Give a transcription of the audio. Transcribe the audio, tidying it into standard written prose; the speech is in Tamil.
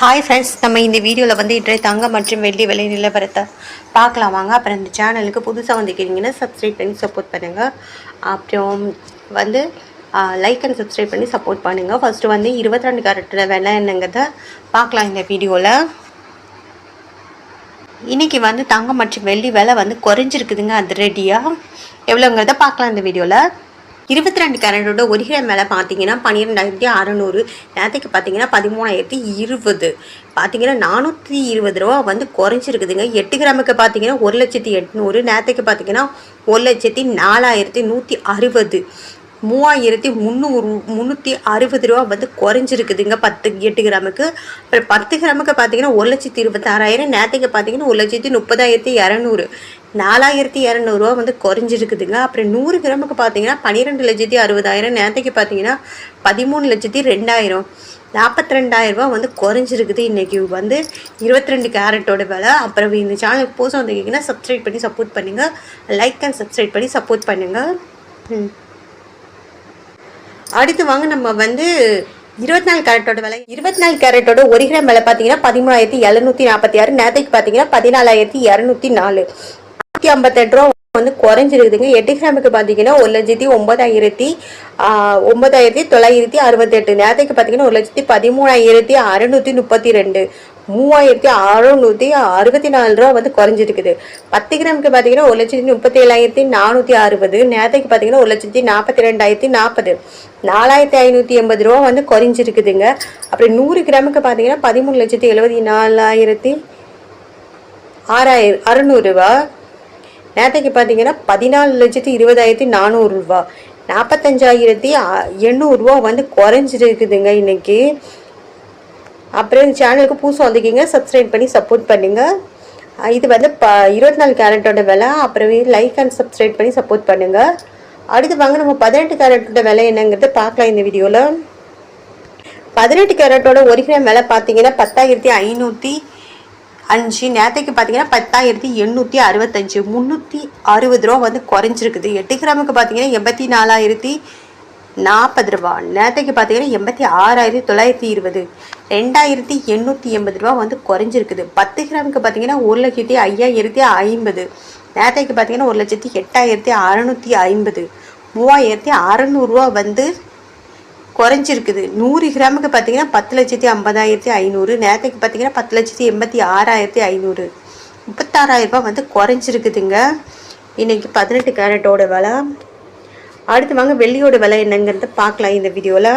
ஹாய் ஃப்ரெண்ட்ஸ், நம்ம இந்த வீடியோவில் வந்து இன்றைய தங்கம் மற்றும் வெள்ளி விலை நிலவரத்தை பார்க்கலாம் வாங்க. அப்புறம் இந்த சேனலுக்கு புதுசாக வந்துக்கிறீங்கன்னா சப்ஸ்கிரைப் பண்ணி சப்போர்ட் பண்ணுங்கள். அப்புறம் வந்து லைக் அண்ட் சப்ஸ்கிரைப் பண்ணி சப்போர்ட் பண்ணுங்கள். ஃபஸ்ட்டு வந்து 22 கேரட்டோட விலை என்னங்கிறத பார்க்கலாம் இந்த வீடியோவில். இன்றைக்கி வந்து தங்கம் மற்றும் வெள்ளி விலை வந்து குறைஞ்சிருக்குதுங்க. அது ரெடியாக எவ்வளோங்கிறத பார்க்கலாம் இந்த வீடியோவில். 22 கேரட்டோட ஒரு கிராம் மேலே பார்த்தீங்கன்னா 12,600, நேற்றுக்கு பார்த்தீங்கன்னா 13,020, பார்த்தீங்கன்னா 420 ரூபா வந்து குறைஞ்சிருக்குதுங்க. 8 கிராமுக்கு பார்த்தீங்கன்னா 1,800, நேற்றுக்கு பார்த்தீங்கன்னா 1,04,160, 3,360 ரூபா வந்து குறைஞ்சிருக்குதுங்க 8 கிராமுக்கு. அப்புறம் 10 கிராமுக்கு பார்த்தீங்கன்னா 1,26,000, நேற்றுக்கு பார்த்தீங்கன்னா 1,30,200, 4,200 ரூபா வந்து குறைஞ்சிருக்குதுங்க. அப்புறம் 100 கிராமுக்கு பார்த்தீங்கன்னா 12,60,000, நேற்றுக்கு பார்த்தீங்கன்னா 13,02,000, 42,000 ரூபா வந்து குறைஞ்சிருக்குது. இன்றைக்கி வந்து 22 கேரட்டோட விலை. அப்புறம் இந்த சேனலுக்கு புதுசாக வந்துக்கிங்கன்னா சப்ஸ்கிரைப் பண்ணி சப்போர்ட் பண்ணுங்கள். லைக் அண்ட் சப்ஸ்கிரைப் பண்ணி சப்போர்ட் பண்ணுங்கள். அடுத்து வாங்க நம்ம வந்து 24 கேரட்டோட விலை. 24 கேரட்டோட ஒரு கிராம் விலை பார்த்தீங்கன்னா 13,746, நேற்றுக்கு பார்த்தீங்கன்னா 14,204, 158 ரூபா வந்து குறைஞ்சிருக்குதுங்க. 8 கிராமுக்கு பார்த்தீங்கன்னா 1,09,968, நேற்றுக்கு பார்த்தீங்கன்னா 1,13,632, 3,664 ரூபா வந்து குறைஞ்சிருக்குது. 10 கிராமுக்கு பார்த்தீங்கன்னா 1,37,460, நேற்றுக்கு பார்த்தீங்கன்னா 1,42,040, 4,580 ரூபா வந்து குறைஞ்சிருக்குதுங்க. அப்புறம் 100 கிராமுக்கு பார்த்தீங்கன்னா 13,74,600 ரூபா, நேற்றுக்கு பார்த்தீங்கன்னா 14,20,400 ரூபா, 45,800 ரூபா வந்து குறைஞ்சிருக்குதுங்க இன்னைக்கு. அப்புறம் இந்த சேனலுக்கு புதுசாக வந்துக்கிங்க, சப்ஸ்கிரைப் பண்ணி சப்போர்ட் பண்ணுங்கள். இது வந்து 24 கேரட்டோட விலை. அப்புறம் லைக் அண்ட் சப்ஸ்கிரைப் பண்ணி சப்போர்ட் பண்ணுங்கள். அடுத்து வாங்க நம்ம 18 கேரட்டோட விலை என்னங்கிறது பார்க்கலாம் இந்த வீடியோவில். 18 கேரட்டோட ஒரு கிராம் விலை பார்த்தீங்கன்னா 10,505, நேற்றுக்கு பார்த்தீங்கன்னா 10,865, 360 ரூபா வந்து குறைஞ்சிருக்குது. 8 கிராமுக்கு பார்த்தீங்கன்னா 84,040 ரூபா, நேற்றுக்கு பார்த்தீங்கன்னா 86,920, 2,880 ரூபா வந்து குறைஞ்சிருக்குது. 10 கிராமுக்கு பார்த்தீங்கன்னா 1,05,050, நேற்றுக்கு பார்த்தீங்கன்னா 1,08,650, 3,600 ரூபா வந்து குறைஞ்சிருக்குது. 100 கிராமுக்கு பார்த்தீங்கன்னா 10,50,500, நேற்றுக்கு பார்த்தீங்கன்னா 10,86,500, 36,000 ரூபா வந்து குறைஞ்சிருக்குதுங்க இன்னைக்கு 18 கேரட்டோட விலை. அடுத்து வாங்க வெள்ளியோட விலை என்னங்கிறத பார்க்கலாம் இந்த வீடியோவில்.